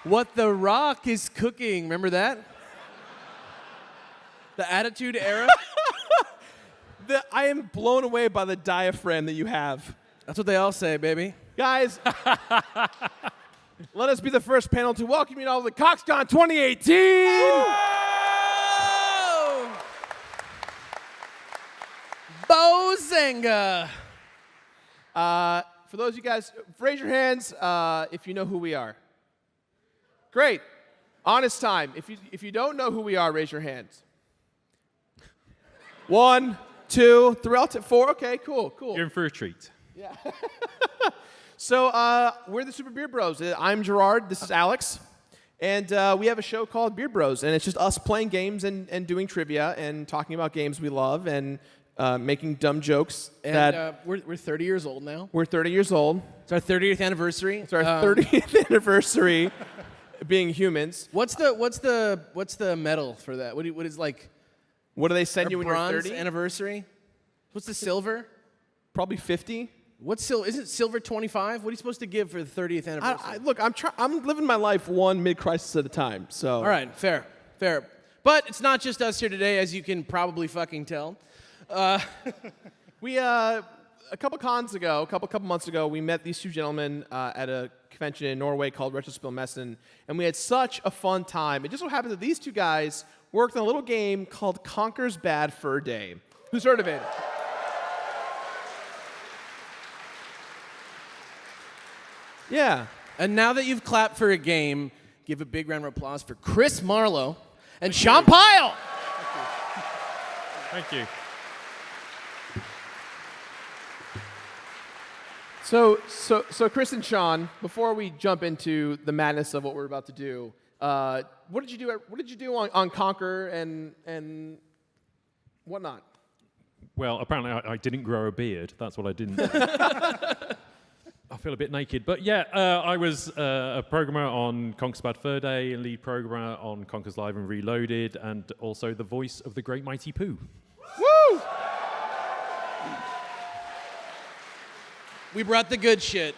What the Rock is cooking. Remember that? The Attitude Era? I am blown away by the diaphragm that you have. That's what they all say, baby. Guys, let us be the first panel to welcome you all to CoxCon 2018. Bozenga. For those of you guys, raise your hands if you know who we are. Great. Honest time. If you don't know who we are, raise your hands. 1, 2, 3, 4. Okay, cool. You're in for a treat. Yeah. So we're the Super Beard Bros. I'm Jirard. This is Alex. And we have a show called Beard Bros. And it's just us playing games and doing trivia and talking about games we love and making dumb jokes. And we're 30 years old now. We're 30 years old. It's our 30th anniversary. It's our 30th anniversary being humans. What's the medal for that? What is like? What do they send you when you're bronze 30? Anniversary? What's the silver? Probably 50. What's silver? Isn't silver 25? What are you supposed to give for the 30th anniversary? Look, I'm living my life one mid-crisis at a time. So. All right, fair. But it's not just us here today, as you can probably fucking tell. We a couple months ago, we met these two gentlemen at a convention in Norway called Retrospillmessen, and we had such a fun time. It just so happened that these two guys worked on a little game called Conker's Bad Fur Day. Who's heard of it? Yeah. And now that you've clapped for a game, give a big round of applause for Chris Marlow and Shawn Pyle. Thank you. So Chris and Shawn, before we jump into the madness of what we're about to do, what did you do? What did you do on Conker and whatnot? Well, apparently I didn't grow a beard. That's what I didn't do. I feel a bit naked. But yeah, I was a programmer on Conker's Bad Fur Day, lead programmer on Conker's Live and Reloaded, and also the voice of the great Mighty Poo. Woo! We brought the good shit.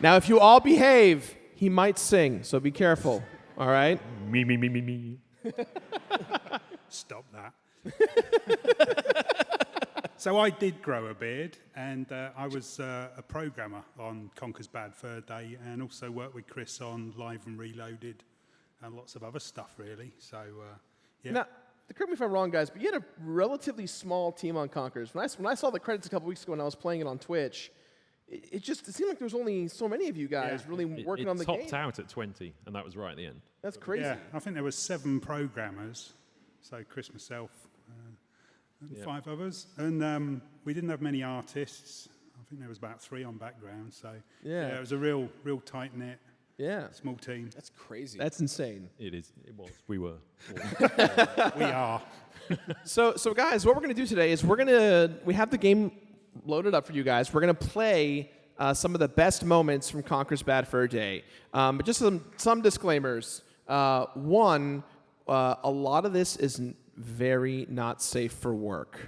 Now, if you all behave, he might sing, so be careful, all right? Me. Stop that. So I did grow a beard, and I was a programmer on Conker's Bad Fur Day, and also worked with Chris on Live and Reloaded, and lots of other stuff, really. So, yeah. Now, correct me if I'm wrong, guys, but you had a relatively small team on Conkers. When I saw the credits a couple weeks ago when I was playing it on Twitch, it seemed like there was only so many of you guys really working on the game. It topped out at 20, and that was right at the end. That's crazy. Yeah, I think there were 7 programmers, so Chris, myself, and 5 others. And we didn't have many artists. I think there was about 3 on background. So yeah, it was a real tight-knit, small team. That's crazy. That's insane. It was. We were. We are. So guys, what we're going to do today is we have the game loaded up for you guys. We're going to play some of the best moments from Conker's Bad Fur Day. But just some disclaimers. One, a lot of this is very not safe for work.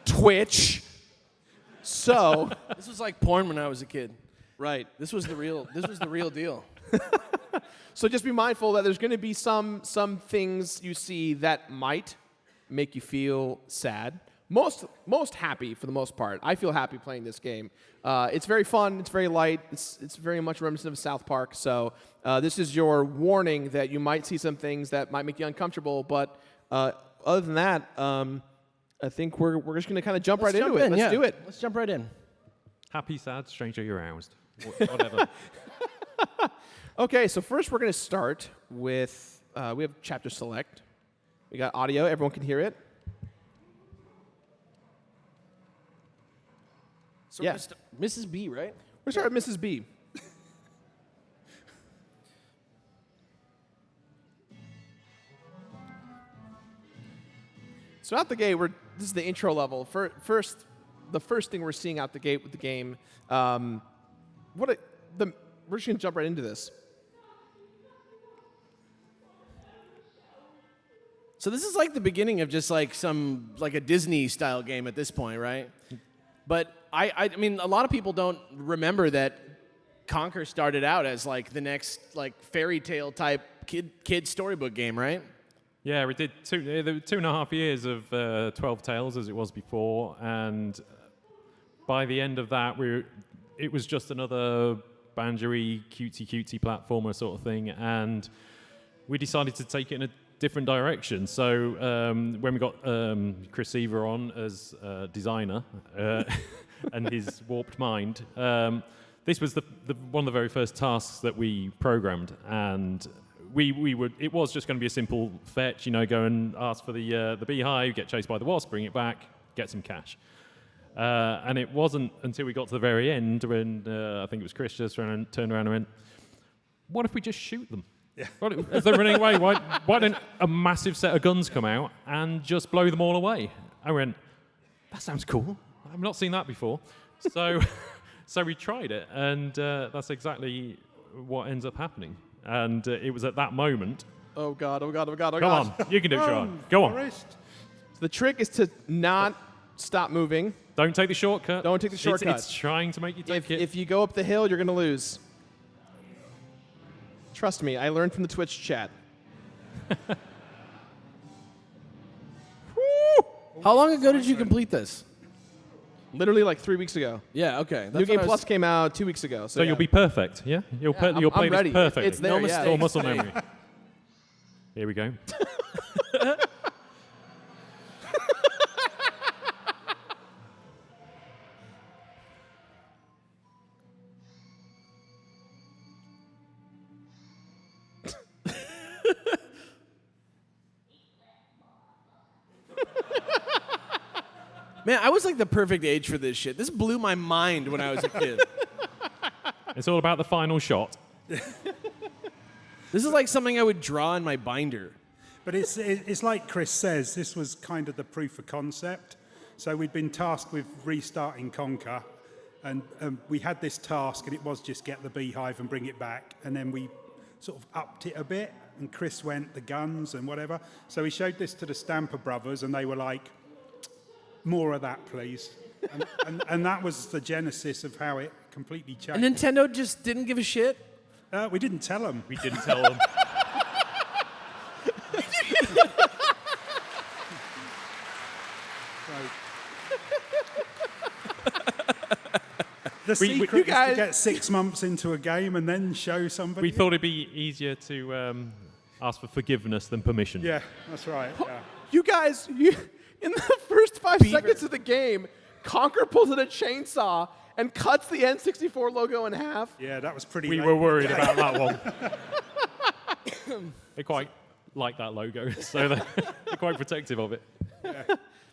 Twitch. So this was like porn when I was a kid. Right. This was the real deal. So just be mindful that there's going to be some things you see that might make you feel sad. Most happy for the most part. I feel happy playing this game. It's very fun. It's very light. It's very much reminiscent of South Park. So this is your warning that you might see some things that might make you uncomfortable. But other than that, I think we're just going to kind of jump right into it. Let's do it. Let's jump right in. Happy, sad, stranger, you're aroused. Whatever. Okay, so first we're going to start with, we have chapter select. We got audio. Everyone can hear it. So Mrs. B, right? We're starting with Mrs. B. So out the gate, this is the intro level. The first thing we're seeing out the gate with the game. We're just gonna jump right into this. So this is like the beginning of just like a Disney style game at this point, right? But I mean, a lot of people don't remember that Conker started out as like the next like fairy tale type kid storybook game, right? Yeah, we did there were 2.5 years of 12 Tales as it was before, and by the end of that, it was just another banjo-y, cutesy platformer sort of thing, and we decided to take it in a different direction. So when we got Chris Seaver on as designer and his warped mind, this was one of the very first tasks that we programmed, and it was just going to be a simple fetch, go and ask for the beehive, get chased by the wasp, bring it back, get some cash. And it wasn't until we got to the very end when I think it was Chris just turned around and went, what if we just shoot them? Yeah. As they're running away, why don't a massive set of guns come out and just blow them all away? I went, that sounds cool. I've not seen that before. So we tried it, and that's exactly what ends up happening. And it was at that moment. Oh, God. Come on, you can do it, Shawn. Go on. So the trick is to not stop moving. Don't take the shortcut. Don't take the shortcut. It's trying to make you take it. If you go up the hill, you're going to lose. Trust me, I learned from the Twitch chat. How long ago did you complete this? Literally like 3 weeks ago. Yeah, okay. New Game Plus came out 2 weeks ago. So you'll be perfect, yeah? You'll play I'm ready. this perfectly. It's there, No yeah. mistakes. All muscle memory. Here we go. Man, I was like the perfect age for this shit. This blew my mind when I was a kid. It's all about the final shot. This is like something I would draw in my binder. But it's like Chris says, this was kind of the proof of concept. So we'd been tasked with restarting Conker, and we had this task, and it was just get the beehive and bring it back. And then we sort of upped it a bit, and Chris went the guns and whatever. So we showed this to the Stamper brothers, and they were like, more of that, please. And that was the genesis of how it completely changed. And Nintendo just didn't give a shit? We didn't tell them. We didn't tell them. The secret is to get 6 months into a game and then show somebody. We thought it'd be easier to ask for forgiveness than permission. Yeah, that's right. Yeah. You guys, in the first 5 seconds of the game, Conker pulls out a chainsaw and cuts the N64 logo in half. Yeah, that was pretty We late. were worried about that one. They quite like that logo, so they're quite protective of it. Yeah.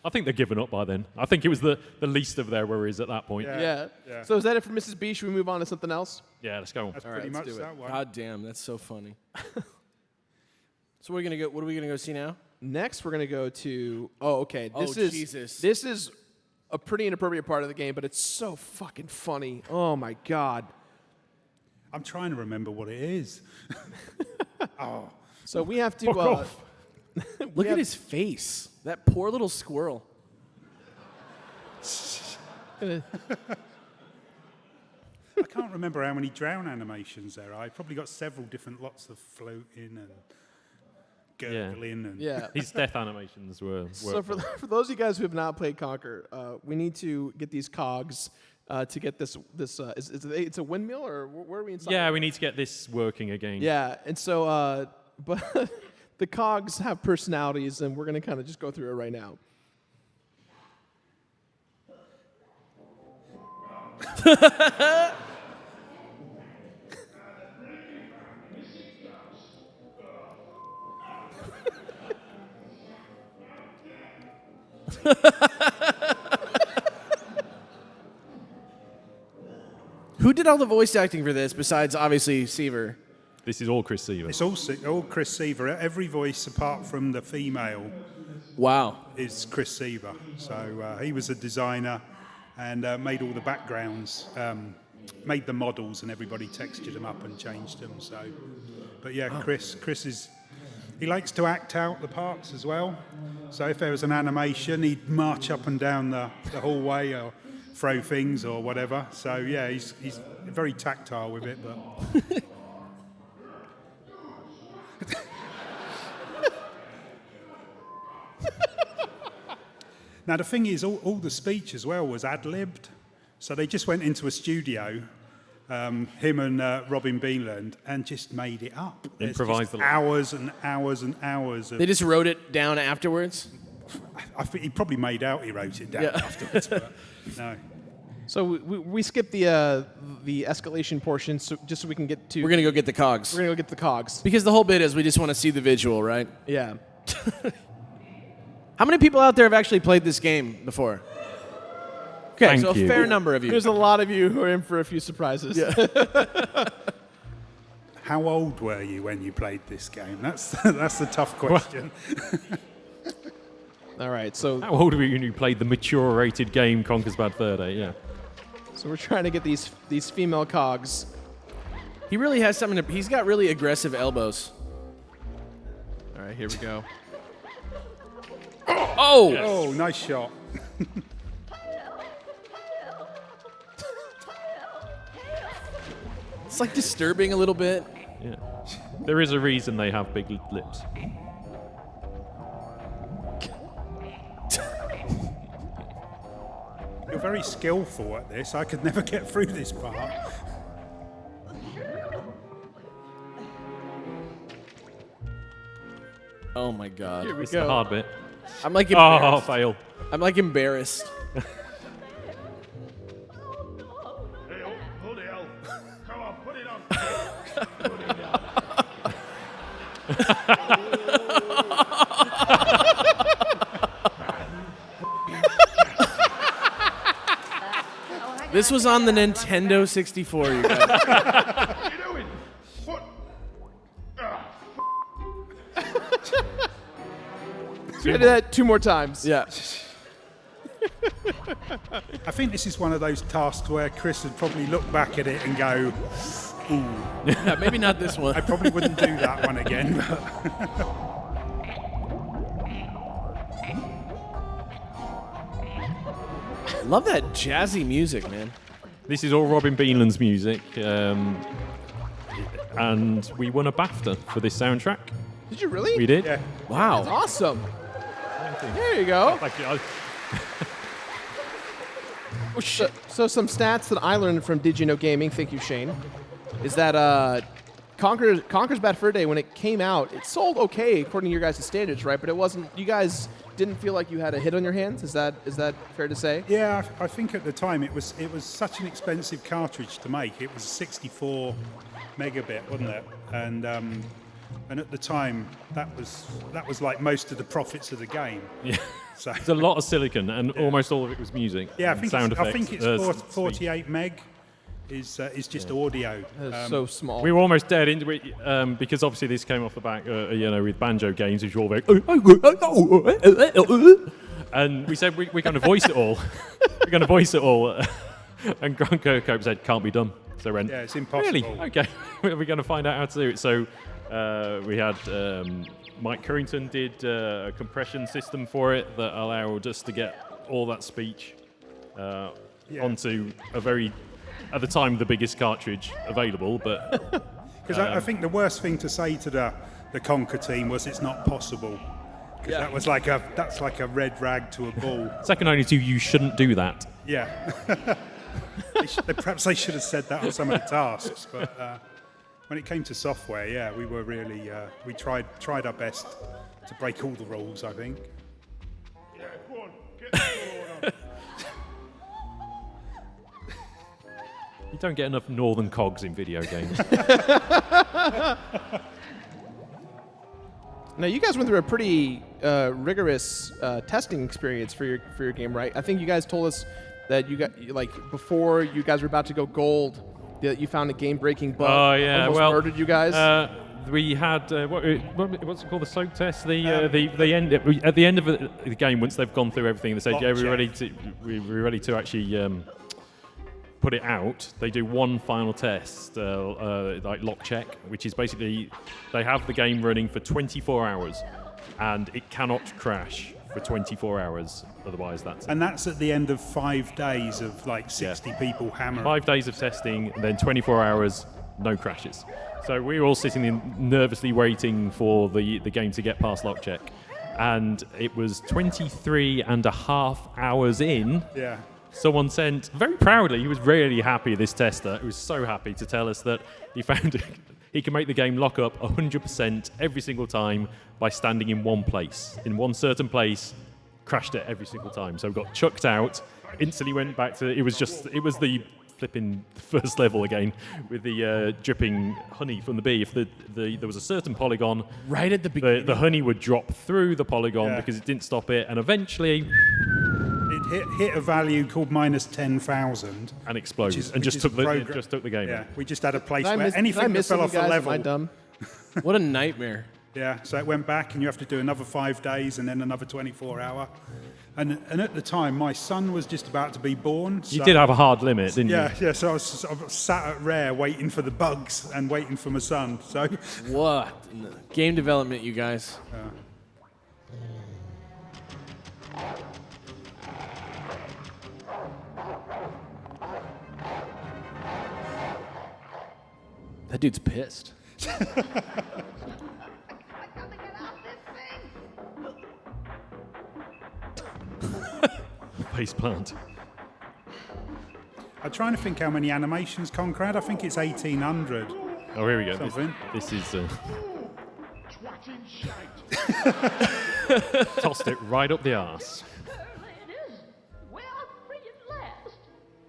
I think they're given up by then. I think it was the least of their worries at that point. Yeah. Yeah. So is that it for Mrs. B? Should we move on to something else? Yeah, let's go on. That's All pretty right, much let's do that it. one. God damn, that's so funny. So what are we gonna go see now? Next, we're going to go to... Oh, okay. Jesus. This is a pretty inappropriate part of the game, but it's so fucking funny. Oh, my God. I'm trying to remember what it is. So we have to... Fuck off. Look at his face. That poor little squirrel. I can't remember how many drown animations there are. I probably got several different lots of floating and gurgling. And Yeah. His death animations were So for those of you guys who have not played Conker, we need to get these cogs to get this it's a windmill, or where are we inside? Yeah, we need to get this working again. Yeah, and so but the cogs have personalities, and we're going to kind of just go through it right now. Who did all the voice acting for this besides obviously Seaver? This is all Chris Seaver. it's all Chris Seaver. Every voice apart from the female Wow. is Chris Seaver. So he was a designer and made all the backgrounds, made the models, and everybody textured them up and changed them. So, but yeah, Chris he likes to act out the parts as well. So if there was an animation, he'd march up and down the hallway or throw things or whatever. So yeah, he's very tactile with it. But now the thing is, all the speech as well was ad-libbed. So they just went into a studio, him and Robin Beanland, and just made it up. Improvised hours and hours and hours. They just wrote it down afterwards? I think he probably made out he wrote it down afterwards. But no. So we skipped the escalation portion, just so we can get to. We're going to go get the cogs. We're gonna go get the cogs. Because the whole bit is we just want to see the visual, right? Yeah. How many people out there have actually played this game before? Okay, Thank so you. a fair number of you. There's a lot of you who are in for a few surprises. Yeah. How old were you when you played this game? That's the tough question. All right. So How old were you when you played the mature-rated game Conker's Bad Fur Day? Yeah. we're trying to get these female cogs. He really has something to. He's got really aggressive elbows. All right. Here we go. Oh! Oh, nice shot. It's like disturbing a little bit. Yeah. There is a reason they have big lips. You're very skillful at this. I could never get through this part. Oh my god. Here we It's go. the hard bit. I'm like Oh, embarrassed. fail. I'm like embarrassed. This was on the Nintendo 64, you guys. We're gonna do that 2 more times. Yeah. I think this is one of those tasks where Chris would probably look back at it and go, ooh, Yeah, maybe not this one. I probably wouldn't do that one again. Love that jazzy music, man. This is all Robin Beanland's music, and we won a BAFTA for this soundtrack. Did you really? We did. Yeah. Wow. Awesome. There you go. Thank you. So some stats that I learned from Did You Know Gaming, thank you, Shane, is that Conker's Bad Fur Day, when it came out, it sold okay according to your guys' standards, right? But it wasn't. You guys didn't feel like you had a hit on your hands. Is that fair to say? Yeah, I think at the time it was such an expensive cartridge to make. It was 64 megabit, wasn't it? And at the time that was like most of the profits of the game. Yeah. So It's a lot of silicon, and almost all of it was music. yeah, and sound effects. I think it's 48 meg is just audio. That's so small. We were almost dead into it because obviously this came off the back, with banjo games, which were all very. And we said we're going to voice it all. We're going to voice it all. And Conker said, "Can't be done." So we went, Yeah, it's impossible. Really? Okay, we're going to find out how to do it. So we had Mike Currington did a compression system for it that allowed us to get all that speech onto a very, at the time, the biggest cartridge available. But Because I think the worst thing to say to the Conker team was it's not possible. Because that was that's like a red rag to a bull. second only to you shouldn't do that. Yeah. Perhaps they should have said that on some of the tasks, but when it came to software, yeah, we were really we tried our best to break all the rules, I think. Yeah, go on, get the door on. You don't get enough northern cogs in video games. Now you guys went through a pretty rigorous testing experience for your game, right? I think you guys told us that you got before you guys were about to go gold, that you found a game-breaking bug. Oh yeah, almost well, murdered you guys. We had what's it called, the soak test. The end at the end of the game, once they've gone through everything, they said, Lock "Yeah, we're check. ready to actually put it out." They do one final test, like lock check, which is basically they have the game running for 24 hours, and it cannot crash for 24 hours. Otherwise, that's it. And that's at the end of 5 days of like 60 people hammering. 5 days of testing, and then 24 hours, no crashes. So we were all sitting in nervously waiting for the game to get past lock check. And it was 23 and a half hours in. Yeah. Someone sent, very proudly, he was really happy, this tester, he was so happy to tell us that he found he can make the game lock up 100% every single time by standing in one place. In one certain place, crashed it every single time. So got chucked out, instantly went back to, it was the flipping first level again with the dripping honey from the bee. If there was a certain polygon, Right at the beginning. the honey would drop through the polygon Yeah. because it didn't stop it, and eventually It hit a value called minus 10,000. and exploded, Which is- and which just is took the program- just took the game. Yeah, out. we just had a place Did I where miss, anything did I that miss fell something, off guys? a Am I level. dumb? What a nightmare. Yeah, so it went back, and you have to do another 5 days and then another 24 hour. And at the time, my son was just about to be born. You so- did have a hard limit, didn't Yeah, you? yeah. So I was sat at Rare waiting for the bugs and waiting for my son. So What? in the Game development, you guys. That dude's pissed. Face plant. I'm trying to think how many animations Conker had. I think it's 1,800. Oh, here we go. Something. This is Twatting shite. tossed it right up the arse. Ladies, we are free at last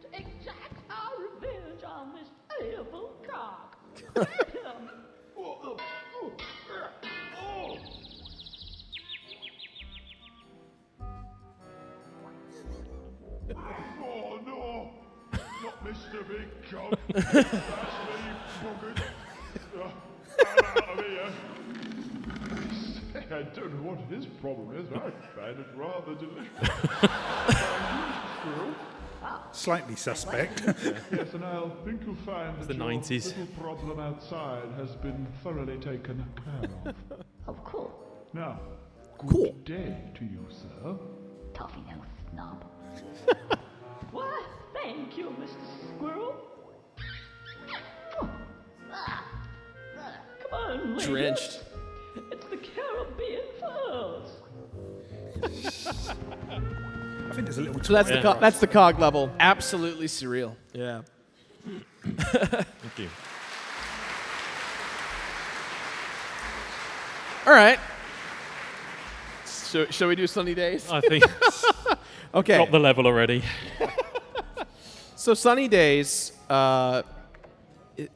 to exact our revenge on this evil cock. Oh no, not Mr. Big Cock. That's me, buggered. I'm out of here. I don't know what his problem is. I find it rather delicious. Slightly suspect. Yes, and I'll think you'll find that the your 90s. little problem outside has been thoroughly taken care of. Of course, Now, Cool. good day to you, sir. toffee no snob. Why, thank you, Mr. Squirrel. Come on, ladies. Drenched. It's the Caribbean Falls. I think there's a little. So that's the cog level. Absolutely surreal. Yeah. Thank you. All right. Shall we do Sunny Days? I think Okay. got the level already. So Sunny Days,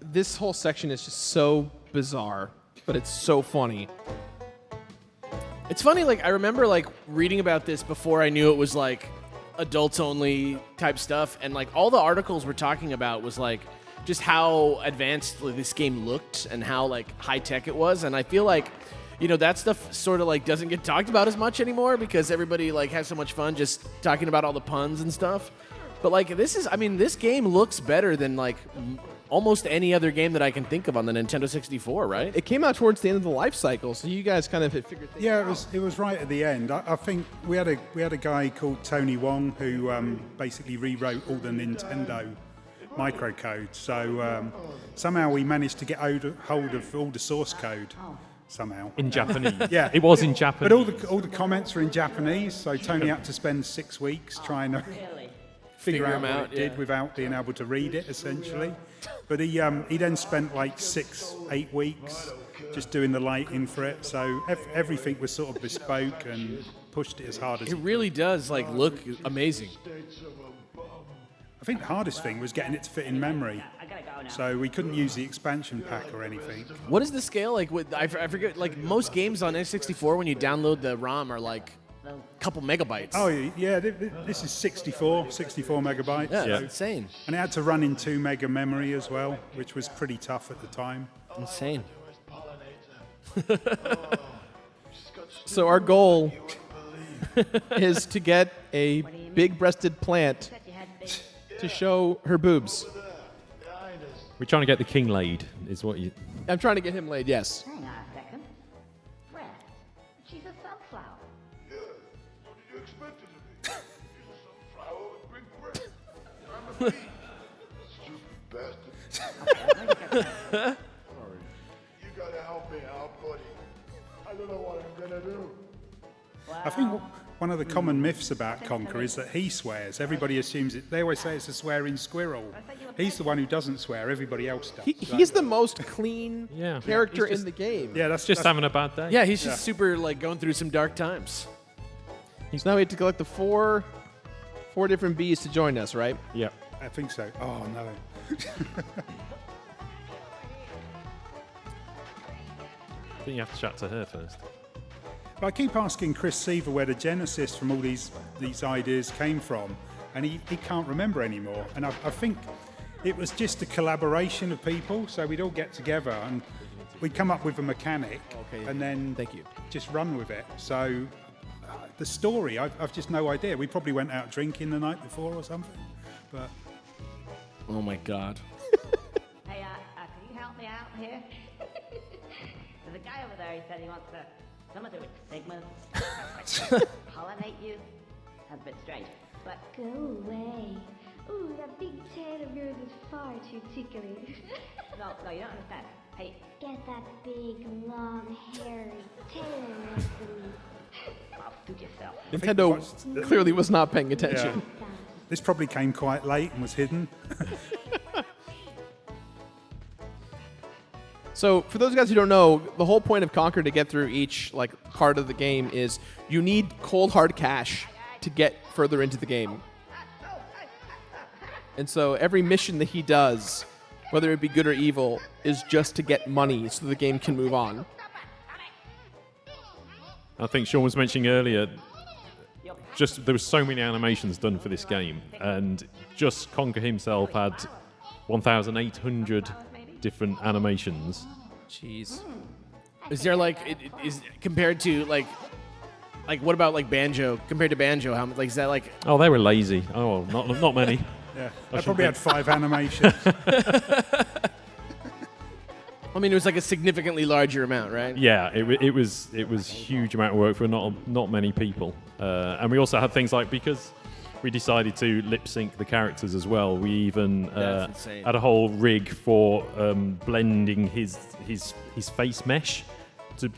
this whole section is just so bizarre, but it's so funny. It's funny, like, I remember, like, reading about this before I knew it was, like, adults-only type stuff, and, like, all the articles were talking about was, like, just how advanced this game looked and how, like, high-tech it was, and I feel like, you know, that stuff sort of, like, doesn't get talked about as much anymore because everybody, like, has so much fun just talking about all the puns and stuff. But, like, this game looks better than, like, almost any other game that I can think of on the Nintendo 64, right? It came out towards the end of the life cycle, so you guys kind of had figured things Yeah, out. it was right at the end. I think we had a guy called Tony Wong who basically rewrote all the Nintendo microcode. So somehow we managed to get hold of all the source code. Somehow. In Japanese. Yeah. It was in Japanese. But all the comments were in Japanese, so Tony had to spend 6 weeks trying to figure out what it did without being able to read it, essentially. But he then spent like 6-8 weeks just doing the lighting for it. So everything was sort of bespoke and pushed it as hard as It really does, like, look amazing. I think the hardest thing was getting it to fit in memory. So we couldn't use the expansion pack or anything. What is the scale? Like, I forget, like, most games on N64, when you download the ROM, are like a couple megabytes. Oh, yeah, this is 64 megabytes. yeah, So- that's insane. And it had to run in 2 mega memory as well, which was pretty tough at the time. Insane. So our goal is to get a big-breasted plant to show her boobs. We're trying to get the king laid, is what you... I'm trying to get him laid, yes. Hang on a second. Fred, she's a sunflower. Bastard. Sorry. You gotta help me out, buddy. I don't know what I'm gonna do. I think one of the common myths about Conker is that he swears. Everybody assumes it. They always say it's a swearing squirrel. He's the one who doesn't swear. Everybody else does. He's the most clean Yeah. character He's in the game. Yeah, that's Just having a bad day. Yeah, he's just super like going through some dark times. So now we have to collect the four different bees to join us, right? Yeah. I think so. Oh no. I think you have to chat to her first. But I keep asking Chris Seaver where the genesis from all these ideas came from, and he can't remember anymore. And I think it was just a collaboration of people, so we'd all get together and we'd come up with a mechanic, and then Thank you. just run with it. So the story, I've just no idea. We probably went out drinking the night before or something, but Oh my god. Hey, can you help me out here? There's a guy over there, he said he wants someone to do with stigmas. Pollinate you. Sounds a bit strange. But Go away. Ooh, that big tail of yours is far too tickly. no, you don't understand. Hey, Get that big, long, hairy tail away from me. I'll suit yourself. Nintendo clearly was not paying attention. yeah. This probably came quite late and was hidden. So, for those guys who don't know, the whole point of Conker to get through each part of the game is you need cold hard cash to get further into the game. And so every mission that he does, whether it be good or evil, is just to get money so the game can move on. I think Shawn was mentioning earlier, just there were so many animations done for this game, and just Conker himself had 1,800 different animations. Jeez. Is there is compared to like what about like Banjo? Compared to Banjo, how is that like? Oh, they were lazy. Oh, not many. Yeah, I probably had 5 animations. I mean, it was like a significantly larger amount, right? Yeah, it was huge amount of work for not many people, and we also had things like, because we decided to lip sync the characters as well. We even That's insane. had a whole rig for blending his face mesh.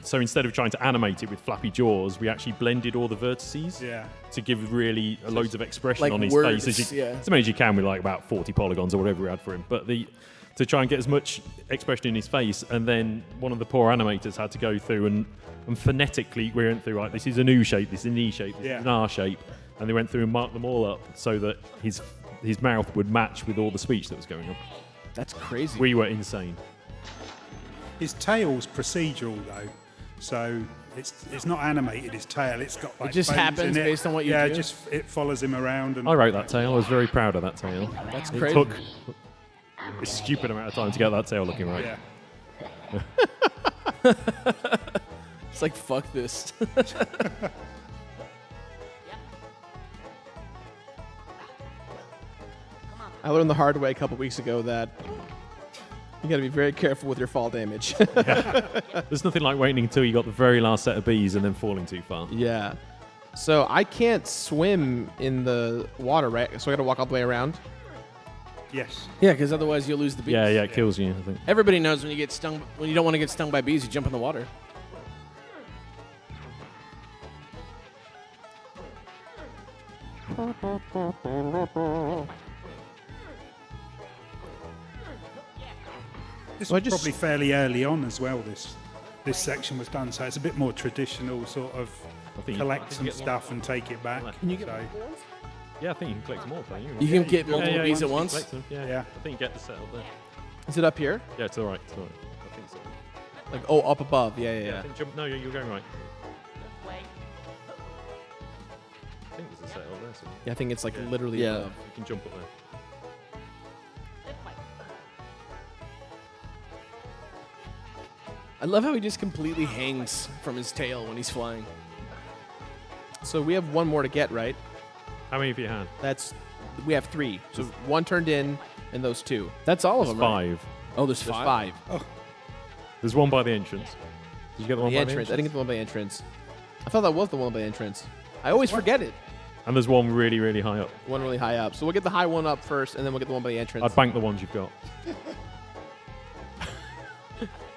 So instead of trying to animate it with flappy jaws, we actually blended all the vertices Yeah. to give really loads of expression like on his words, face yeah. as many as you can with like about 40 polygons or whatever we had for him. But to try and get as much expression in his face, and then one of the poor animators had to go through and phonetically we went through like, this is an U shape, this is an E shape, this is an R shape, and they went through and marked them all up so that his mouth would match with all the speech that was going on. That's crazy. We were insane. His tail's procedural though, so it's not animated. His tail, it's got like It just veins happens in it. based on what you yeah, do? it follows him around. And I wrote that tail. I was very proud of that tail. That's It crazy. took a stupid amount of time to get that tail looking right. Yeah. It's like fuck this. I learned the hard way a couple weeks ago that you got to be very careful with your fall damage. There's nothing like waiting until you got the very last set of bees and then falling too far. Yeah. So I can't swim in the water, right? So I got to walk all the way around. Yes. Yeah, because otherwise you'll lose the bees. Yeah, it kills you, I think. Everybody knows when you get stung, when you don't want to get stung by bees, you jump in the water. This Well, was probably fairly early on as well. This section was done, so it's a bit more traditional, sort of I think collect you some get stuff and take it back. Can you get So, Yeah, I think you can collect them all, can't you? You can get multiple bees at you can once. collect them. Yeah, Yeah. I think you get the set up there. Is it up here? Yeah, to the right. I think so. Up above. Yeah. I think jump. No, you're going right. I think there's a set up there. So Yeah, I think it's literally Yeah. above. you can jump up there. I love how he just completely hangs from his tail when he's flying. So we have one more to get, right? How many have you had? We have 3. So one turned in and those 2. That's all of There's them, right? 5. Oh, there's There's 5. 5. There's one by the entrance. Did you get the one The by entrance. the I didn't get the one by entrance. I thought that was the one by entrance. I always forget it. And there's one really, really high up. One really high up. So we'll get the high one up first, and then we'll get the one by the entrance. I'd bank the ones you've got.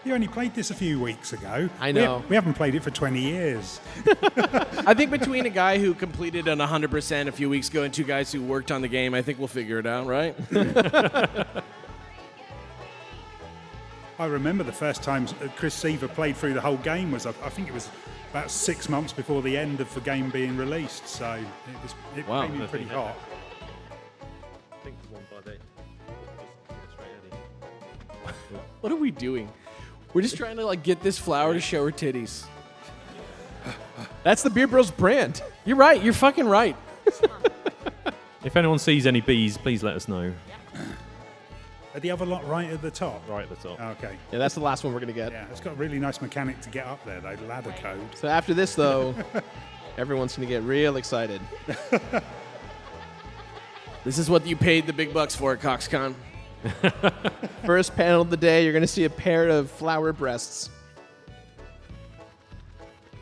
You only played this a few weeks ago. I know. We haven't played it for 20 years. I think between a guy who completed on 100% a few weeks ago and two guys who worked on the game, I think we'll figure it out, right? I remember the first time Chris Seaver played through the whole game was, I think it was about 6 months before the end of the game being released. So it Wow. came in pretty hot. I think the one by the... What are we doing? We're just trying to like get this flower to show her titties. That's the Beer Bros brand. You're right. You're fucking right. If anyone sees any bees, please let us know. Are the other lot right at the top? Right at the top. Okay. Yeah, that's the last one we're going to get. Yeah, it's got a really nice mechanic to get up there, though, ladder code. So after this, though, everyone's going to get real excited. This is what you paid the big bucks for at CoxCon. First panel of the day, you're going to see a pair of flower breasts.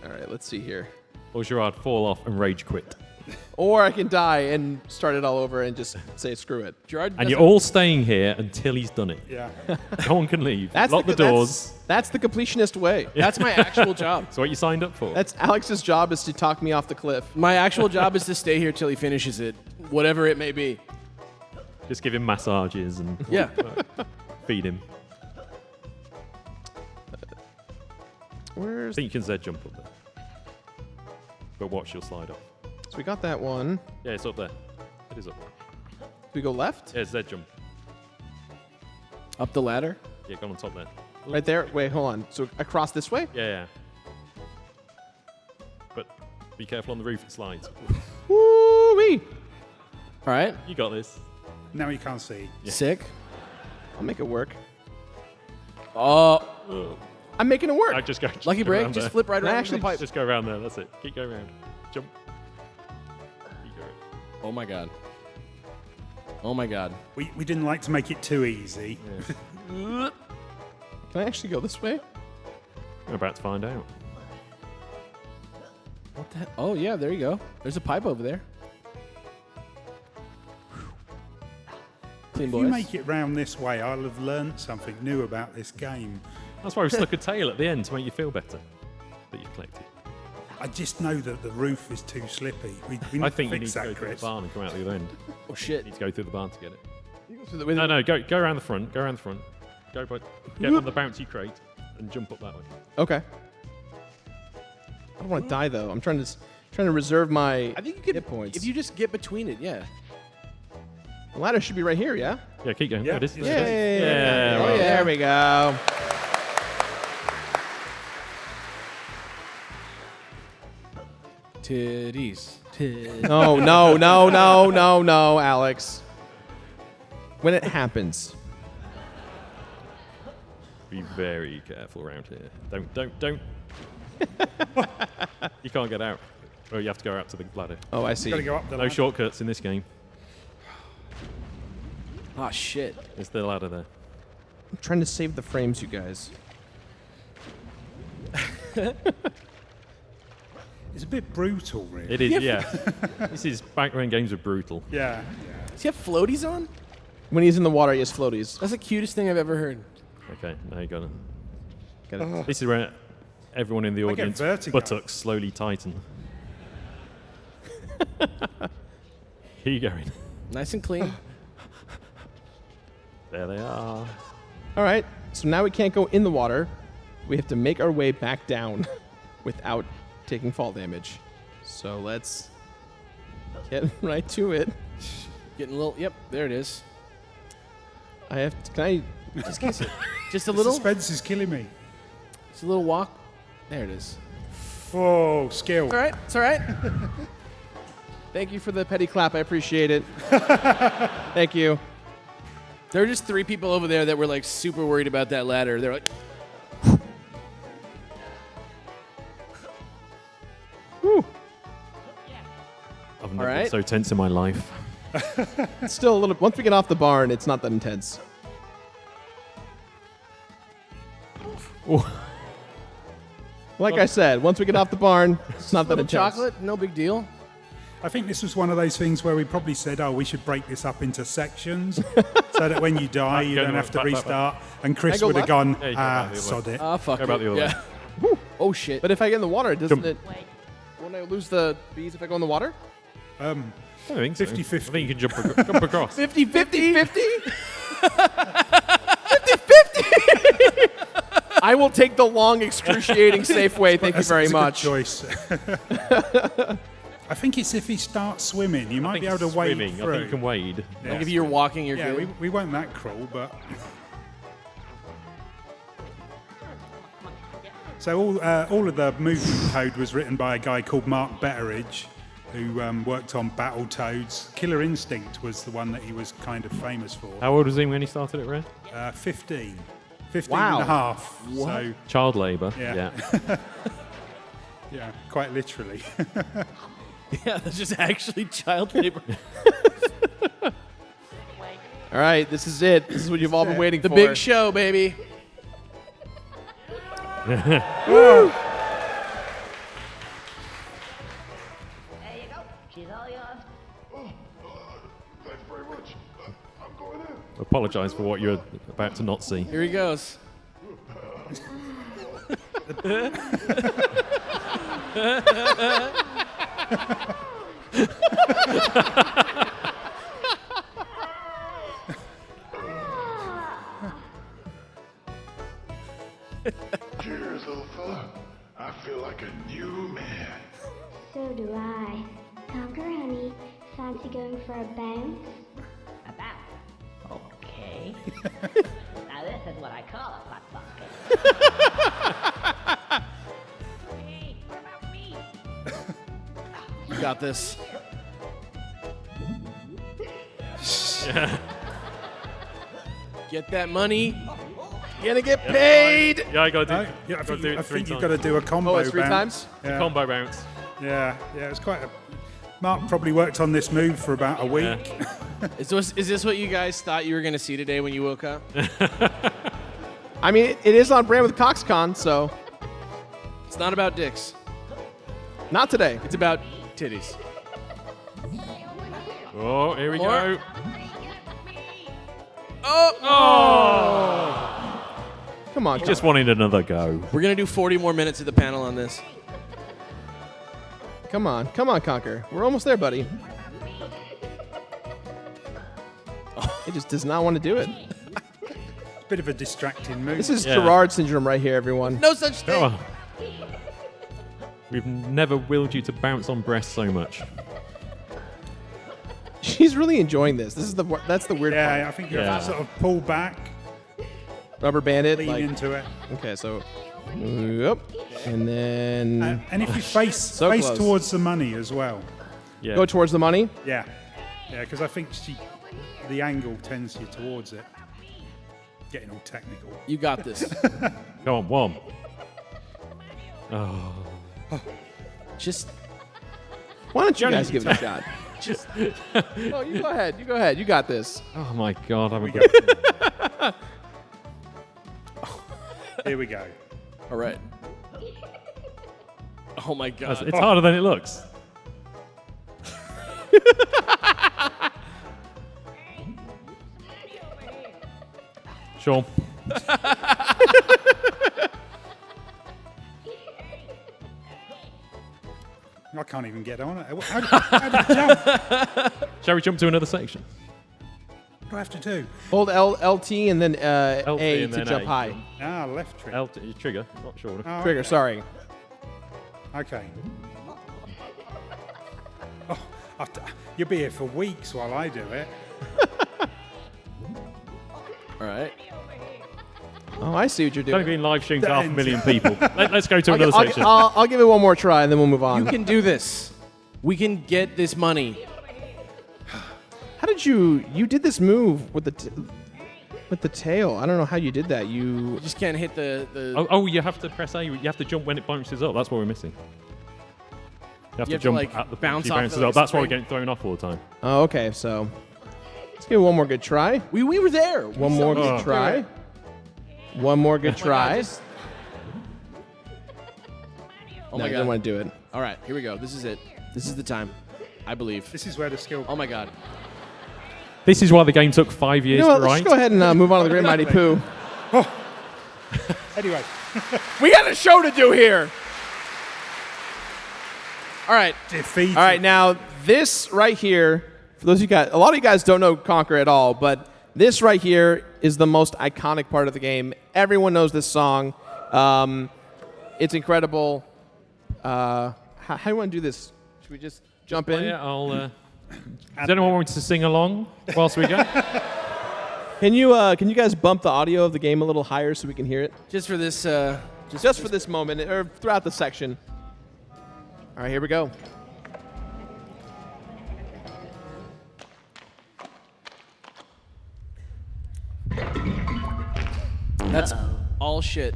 All right, let's see here. Or Jirard fall off and rage quit. Or I can die and start it all over and just say screw it. Jirard And you're all staying here until he's done it. Yeah. No one can leave. That's Lock the doors. That's the completionist way. That's my actual job. That's what you signed up for. That's Alex's job, is to talk me off the cliff. My actual job is to stay here till he finishes it, whatever it may be. Just give him massages and Yeah. feed him. I Where's? think you can Z jump up there. But watch your slide off. So we got that one. Yeah, it's up there. It is up there. Do we go left? Yeah, Z jump. Up the ladder. Yeah, go on top there. Right there? Wait, hold on. So across this way? Yeah. But be careful on the roof, it slides. Woo-wee! All right. You got this. Now you can't see. Sick. I'll make it work. Oh, I'm making it work. I just go. lucky go break. around Just there. flip right around Actually, the pipe. Just go around there. That's it. Keep going around. Jump. Keep going. Oh my god. Oh my god. We didn't like to make it too easy. Can I actually go this way? We're about to find out. What the? Oh yeah, there you go. There's a pipe over there. Clean If boys. you make it round this way, I'll have learnt something new about this game. That's why we stuck a tail at the end to make you feel better that you've collected. I just know that the roof is too slippy. We need I to think you fix need to go that, through the Chris. barn and come out the other end. Oh shit. You need to go through the barn to get it. You go through the No, go around the front. Go around the front. Get on the bouncy crate and jump up that way. Okay. I don't want to die though. I'm trying to reserve my I think you could. hit points. If you just get between it, yeah. The ladder should be right here, yeah? Yeah, keep going. Yeah, There it is. yeah. There it is. Yeah. well Oh, done. there we go. Titties. No, Alex. When it happens. Be very careful around here. Don't. You can't get out. Or you have to go out to the ladder. Oh, I see. Got to go up the No ladder. shortcuts in this game. Oh shit. It's the ladder there. I'm trying to save the frames, you guys. It's a bit brutal, really. It is, yeah. This is back when games were brutal. Yeah. Does he have floaties on? When he's in the water, he has floaties. That's the cutest thing I've ever heard. Okay, now you got it. Got it. This is where everyone in the get audience vertigo. buttocks slowly tighten. Here you going. Nice and clean. There they are. All right. So now we can't go in the water. We have to make our way back down without taking fall damage. So let's get right to it. Getting a little. Yep, there it is. I have to, can I Just kiss it. Just a The little. suspense is killing me. Just a little walk. There it is. Oh, skill. It's all right. It's all right. Thank you for the petty clap. I appreciate it. Thank you. There were just 3 people over there that were like super worried about that ladder. They're like, Whew. I've never right. been so tense in my life. It's still a little. Once we get off the barn, it's not that intense. Like I said, once we get off the barn, it's not that little intense. chocolate, no big deal. I think this was one of those things where we probably said, we should break this up into sections so that when you die, you don't have to restart. And Chris would have gone, sod it. Fuck Go about the other way. Oh, shit. But if I get in the water, doesn't Jump. it? Won't I lose the bees if I go in the water? I think so. 50-50. I think you can jump across. 50, 50, 50? 50, 50. I will take the long, excruciating, safe way. Thank you very That's a good much. choice. I think it's if he starts swimming, you might be able to wade Swimming. through. I think you can wade. Like if you're walking, you're Yeah, good. we weren't that cruel, but... So all of the movement code was written by a guy called Mark Betteridge, who worked on Battletoads. Killer Instinct was the one that he was kind of famous for. How old was he when he started at Rare? 15. 15 Wow. and a half. So, Child labour. Yeah. yeah, quite literally. Yeah, that's just actually child labor. All right, this is it. This is what you've all been waiting The for. big show, baby. There you go. She's all yours. Thanks very much. I'm going in. Apologise for what you're about to not see. Here he goes. Cheers, little fella. I feel like a new man. So do I. Conker, honey, fancy going for a bounce? About. Okay. Now this is what I call a hot bucket. Hey, what about me? You got this. Get that money. Gonna get paid. Yeah, I got to do. Yeah, I gotta do it three think you've times. got to do a combo Oh, it's 3 bounce. times? Yeah. Combo bounce. Yeah, it's quite a... Mark probably worked on this move for about a week. Is this what you guys thought you were going to see today when you woke up? I mean, it is on brand with CoxCon, so It's not about dicks. not today. It's about titties. Oh, here we More? go. Come on, Just wanted another go. We're going to do 40 more minutes of the panel on this. come on, Conker. We're almost there, buddy. It just does not want to do it. Bit of a distracting move. This is Yeah. Jirard syndrome right here, everyone. No such thing. Come on. We've never willed you to bounce on breasts so much. She's really enjoying this. That's the weird part. Yeah, I think you have Yeah. to sort of pull back, Rubber band it. lean Like, into it. okay, so yep, and then And if you face So face close. towards the money as well. Yeah. go towards the money. Yeah, because I think the angle tends you towards it. Getting all technical. You got this. Go on, one. Just Why don't you Johnny, guys give it a shot? No, you go ahead. You go ahead. You got this. Oh my God, I'm a Here we go. all right. Oh my god. It's harder than it looks. Shawn. I can't even get on it. How do you jump? What Shall we jump to another section? do I have to do? Hold LT and then LT A and to then jump A. high. Left trick. Trigger, not shoulder. Oh, Trigger. Sorry. Okay. You'll be here for weeks while I do it. All right. Oh, I see what you're It's only doing. been live streamed to The 500,000 people. Let's go to I'll, another I'll, section. I'll give it one more try and then we'll move on. You can do this. We can get this money. How did you did this move with the tail? I don't know how you did that. You Just can't hit the Oh, you have to press A. You have to jump when it bounces up. That's what we're missing. You have You to have to, jump like, at the bounce she off bounces the, like, up. That's why we're spring. getting thrown off all the time. Oh, okay. So let's give it one more good try. we were there. One more good try. One more good try. Oh No, my I god. didn't want to do it. All right, here we go. This is it. This is the time. I believe. This is where the skill. Oh my God. This is why the game took 5 years You know what, to let's write. go ahead and move on to the Great Mighty Poo. Anyway, We got a show to do here. All right. defeated. All right, now this right here, for those of you guys, a lot of you guys don't know Conker at all, but this right here is the most iconic part of the game. Everyone knows this song. It's incredible. How do you want to do this? Should we just jump in? Yeah, I'll. Does anyone want to sing along whilst we go? Can you guys bump the audio of the game a little higher so we can hear it? Just for this. Just for this moment, or throughout the section. All right, here we go. That's all shit.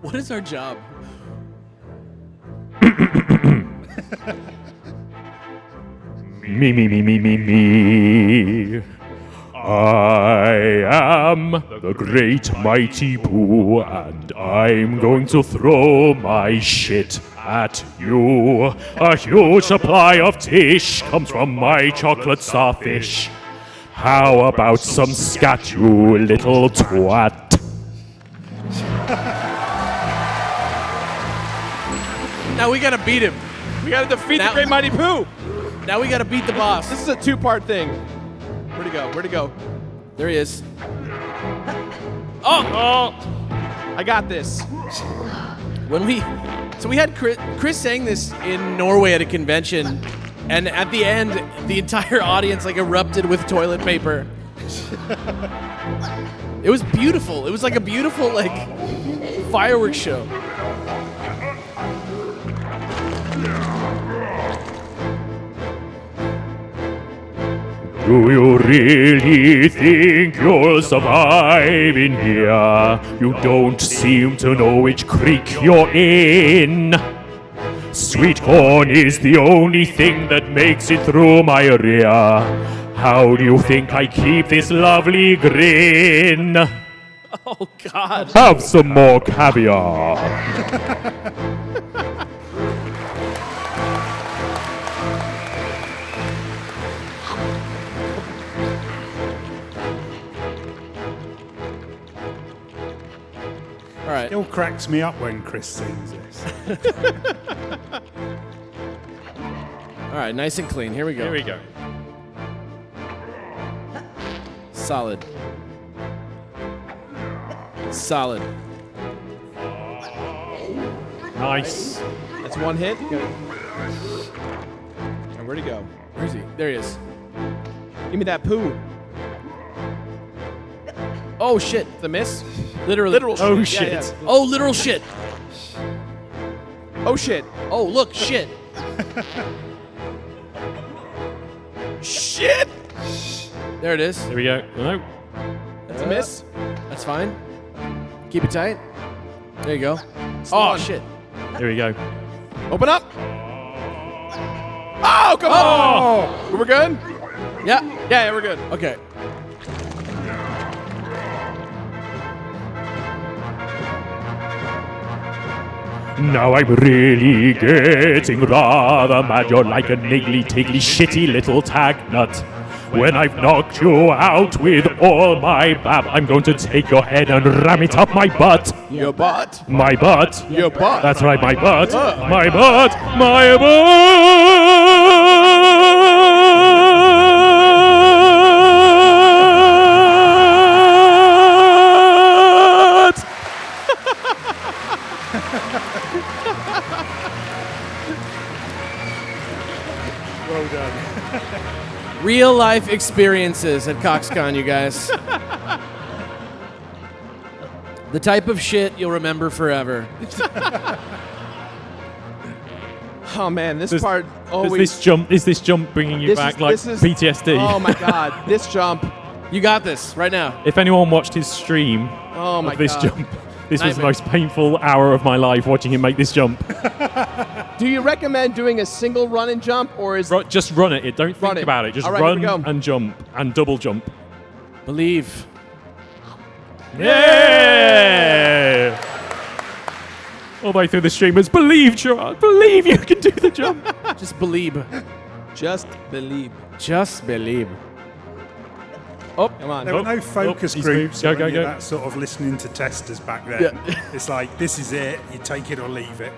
What is our job? Me. I am the great Mighty Poo, and I'm going to throw my shit at you. A huge supply of tish comes from my chocolate starfish. How about some scat, you little twat? Now we gotta beat him. We got to defeat Now- the Great Mighty Poo. Now we gotta beat the boss. This is a two-part thing. Where'd he go? Where'd he go? There he is. Oh! I got this. When we had Chris sang this in Norway at a convention, and at the end, the entire audience like erupted with toilet paper. It was beautiful. It was like a beautiful like fireworks show. Do you really think you'll survive in here? You don't seem to know which creek you're in. Sweet corn is the only thing that makes it through my area. How do you think I keep this lovely grin? Oh God. Have some more caviar. All right. It all cracks me up when Chris sings this. All right. Nice and clean. Here we go. Here we go. Solid. Solid. Nice. That's one hit. Good. And where'd he go? Where is he? There he is. Give me that poo. Oh shit. The miss? Literally. Literal Oh, shit. Yeah, shit. yeah. Oh, literal shit. Oh shit. Oh, look, shit. Shit! There it is. Here we go. No. That's a miss. That's fine. Keep it tight. There you go. Slow Oh on. shit. Here we go. Open up. Oh, come on. We're good? Yeah. Yeah, we're good. Okay. Now I'm really getting rather mad. You're like a niggly, tiggly, shitty little tag nut. When I've knocked you out with all my bab, I'm going to take your head and ram it up my butt. Your butt. My butt. Your butt. That's right, my butt. Oh. My butt. My butt. Well done. Real life experiences at CoxCon, you guys. The type of shit you'll remember forever. Oh man, this Does- part Is always. this jump bringing you This back is- like this is- PTSD? Oh my god, this jump. You got this right now. If anyone watched his stream Oh my of this god. jump, This was the Nightmare. most painful hour of my life watching him make this jump. Do you recommend doing a single run and jump, or is Just run it. Don't think Run it. about it. Just All right, here we run go. and jump and double jump. Believe. Yeah! All the way through the streamers, believe, Jirard, believe you can do the jump. Just believe. just believe? Just believe. Oh, come on. There were no focus he's groups moved. or Go, any go, of go. that sort of listening to testers back then. Yeah. It's like, this is it, you take it or leave it.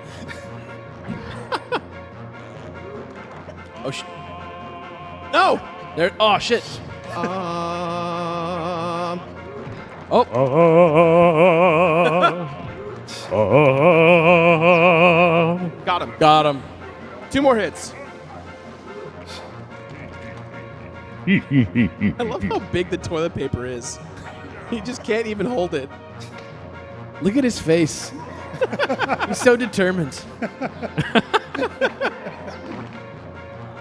Oh, shit. No. There. Oh, shit. Got him. Got him. 2 more hits. I love how big the toilet paper is. He just can't even hold it. Look at his face. He's so determined.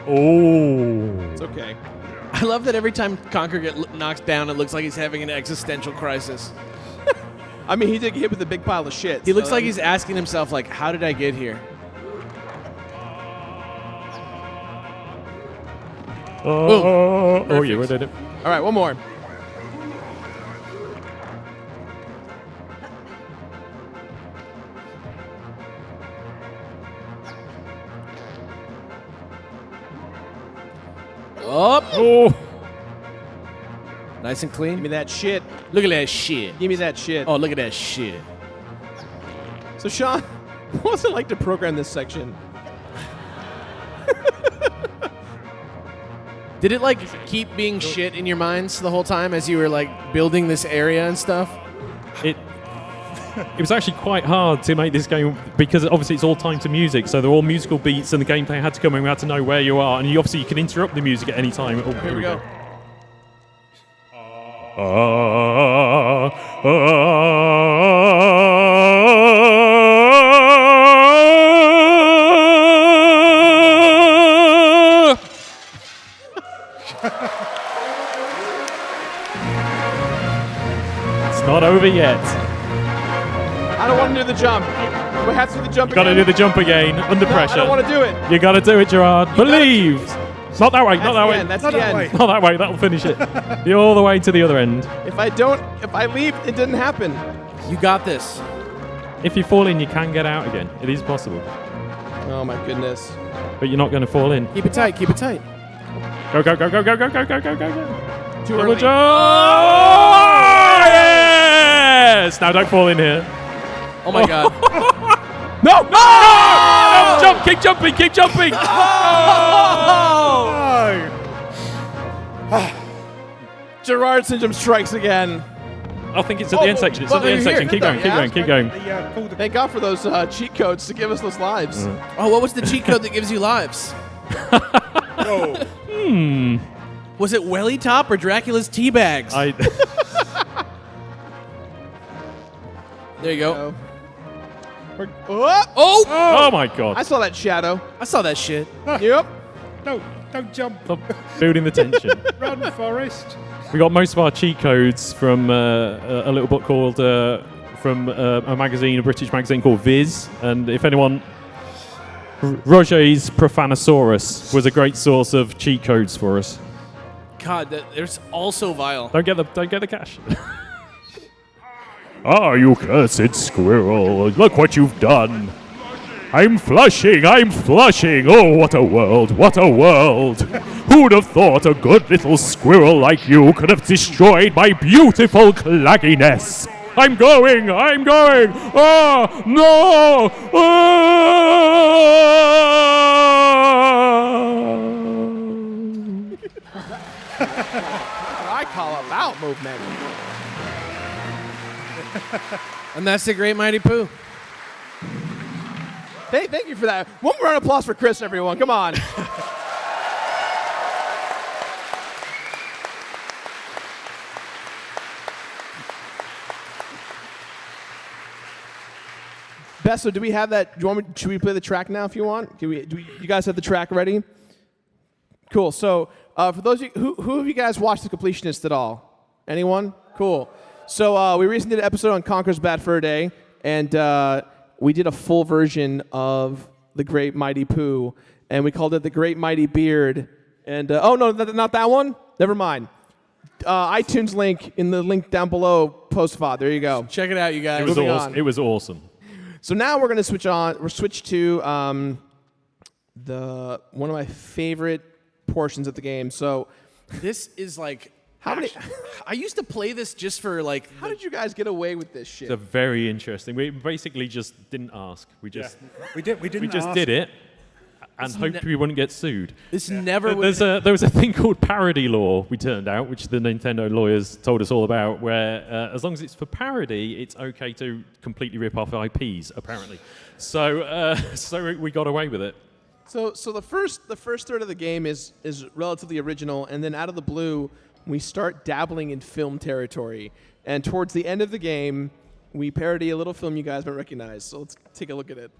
It's okay. I love that every time Conker gets knocked down, it looks like he's having an existential crisis. I mean, he did get hit with a big pile of shit. He looks so like he's asking himself, like, how did I get here? Oh, you did it. All right, one more. Up. Oh, Nice and Give me clean. that shit. Look at that shit. Give me that shit. Oh, look at that shit. So, Shawn, what's it like to program this section? Did it, like, keep being shit in your minds the whole time as you were, like, building this area and stuff? it was actually quite hard to make this game because obviously it's all timed to music, so they're all musical beats and the gameplay had to come and we had to know where you are, and you obviously you can interrupt the music at any time. Oh, Here we go. It's not over yet. I don't want to do the jump. We have to do the jump Gotta again. do the jump again under No, pressure. I don't want to do it. You gotta do it, Jirard. Believe. Not that way. Not that way. That's Not the that end. way. Not that way. That'll finish it. You're all the way to the other end. If I leave, it didn't happen. You got this. If you fall in, you can get out again. It is possible, Oh my goodness. but you're not going to fall in. Keep it tight. Keep it tight. Go, go, go, go, go, go, go, go, go, go, go. Too Double early. jump! Oh, yes! Now don't fall in here. Oh, my God. No! No! Jump! Keep jumping! Keep jumping! Jirard syndrome strikes again. I think it's at the end section. It's at the end section. Keep going. Keep going. Keep going. Pulled the Thank God for those cheat codes to give us those lives. Oh, what was the cheat code that gives you lives? Was it Welly Top or Dracula's tea bags? There you go. Oh! Oh my God! I saw that shadow. I saw that shit. Yep. No, don't jump. Stop building the tension. Run, Forrest. We got most of our cheat codes from a little book called from a magazine, a British magazine called Viz. And if anyone, Roger's Profanosaurus was a great source of cheat codes for us. God, there's also vile. Don't get the cash. Ah, you cursed squirrel! Look what you've done. I'm flushing! I'm flushing! Oh, what a world! What a world! Who'd have thought a good little squirrel like you could have destroyed my beautiful clagginess? I'm going! I'm going! Oh, no! I call a bowel movement. And that's the great Mighty Poo. Thank you for that. One more round of applause for Chris, everyone. Come on. Besso, do we have that? Do you want me, should we play the track now if you want? You guys have the track ready? Cool. So for those of you, who of you guys watched The Completionist at all? Anyone? Cool. So we recently did an episode on Conker's Bad Fur Day, and we did a full version of The Great Mighty Poo, and we called it The Great Mighty Beard. And oh no, not that one. Never mind. iTunes link in the link down below. Post VOD. There you go. Check it out, you guys. It was awesome. It was awesome. So now we're gonna switch on. We're switch to one of my favorite portions of the game. So This is like how many? I used to play this just for like. How did you guys get away with this shit? It's very interesting. We basically just didn't ask. We just We didn't we just ask. did it and hoped we wouldn't get sued. This never. There was a thing called parody law, we turned out, which the Nintendo lawyers told us all about, where as long as it's for parody, it's okay to completely rip off IPs, apparently. So we got away with it. So the first third of the game is relatively original, and then out of the blue, we start dabbling in film territory. And towards the end of the game, we parody a little film you guys might recognize. So let's take a look at it.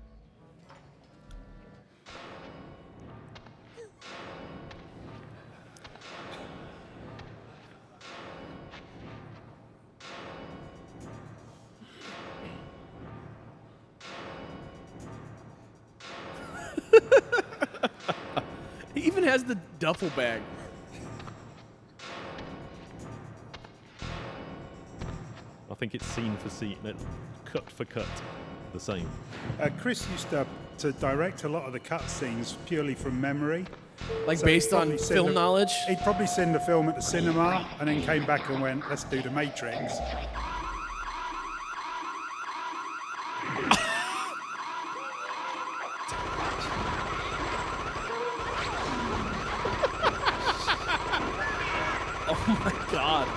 He even has the duffel bag. I think it's scene for scene, cut for cut, the same. Chris used to direct a lot of the cutscenes purely from memory. Like So based he'd on probably send film a- knowledge. He'd probably send a film at the cinema and then came back and went, let's do The Matrix. Oh my god.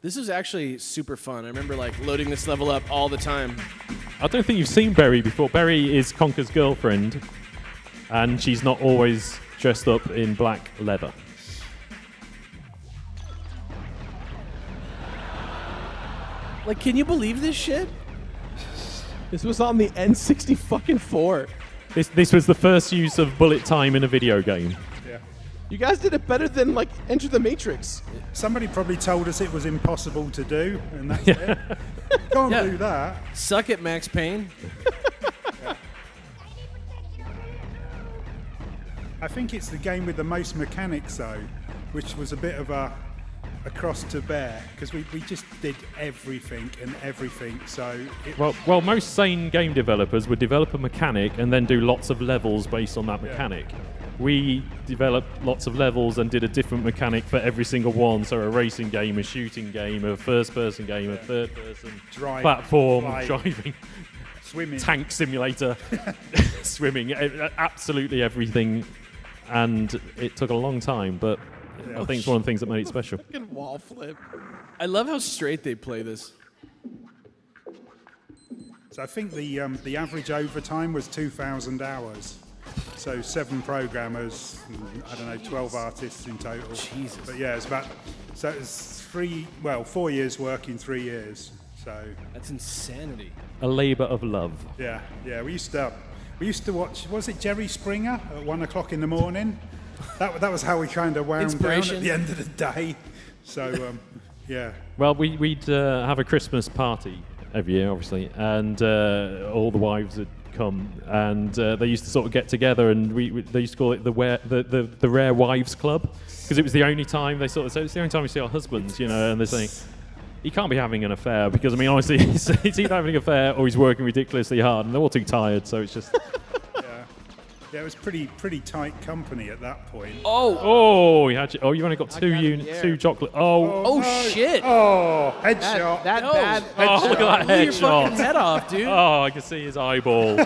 This is actually super fun. I remember like loading this level up all the time. I don't think you've seen Berry before. Berry is Conker's girlfriend, and she's not always dressed up in black leather. Like, can you believe this shit? This was on the N60 fucking 4. This was the first use of bullet time in a video game. Yeah. You guys did it better than like Enter the Matrix. Somebody probably told us it was impossible to do, and that's it. Can't Yeah. do that. Suck it, Max Payne. I think it's the game with the most mechanics, though, which was a bit of a cross to bear, because we just did everything. So it, Well, most sane game developers would develop a mechanic and then do lots of levels based on that mechanic. We developed lots of levels and did a different mechanic for every single one. So a racing game, a shooting game, a first-person game, a third-person Driving, platform, flying. driving, swimming. tank simulator, swimming, absolutely everything. And it took a long time, but I think it's one of the things that made it special. Fucking wall flip. I love how straight they play this. So I think the average overtime was 2,000 hours. So 7 programmers, and, I don't know, 12 artists in total. Jesus. But yeah, it's about, so it's 4 years work in 3 years. So That's insanity. A labour of love. yeah, we used to watch, was it Jerry Springer at 1 o'clock in the morning? That was how we kind of wound down Inspiration. at the end of the day. So yeah. Well, we'd have a Christmas party every year, obviously, and all the wives would come, and they used to sort of get together, and they used to call it the Rare Wives Club, because it was the only time they sort of said it's the only time we see our husbands, you know, and they're saying he can't be having an affair, because I mean honestly he's either having an affair or he's working ridiculously hard, and they're all too tired, so it's just. Yeah, it was pretty tight company at that point. Oh, you only got two chocolate. Oh shit! Oh, headshot. That No. bad. Oh, look at that Blew your fucking headshot. head off, dude. Oh, I can see his eyeball.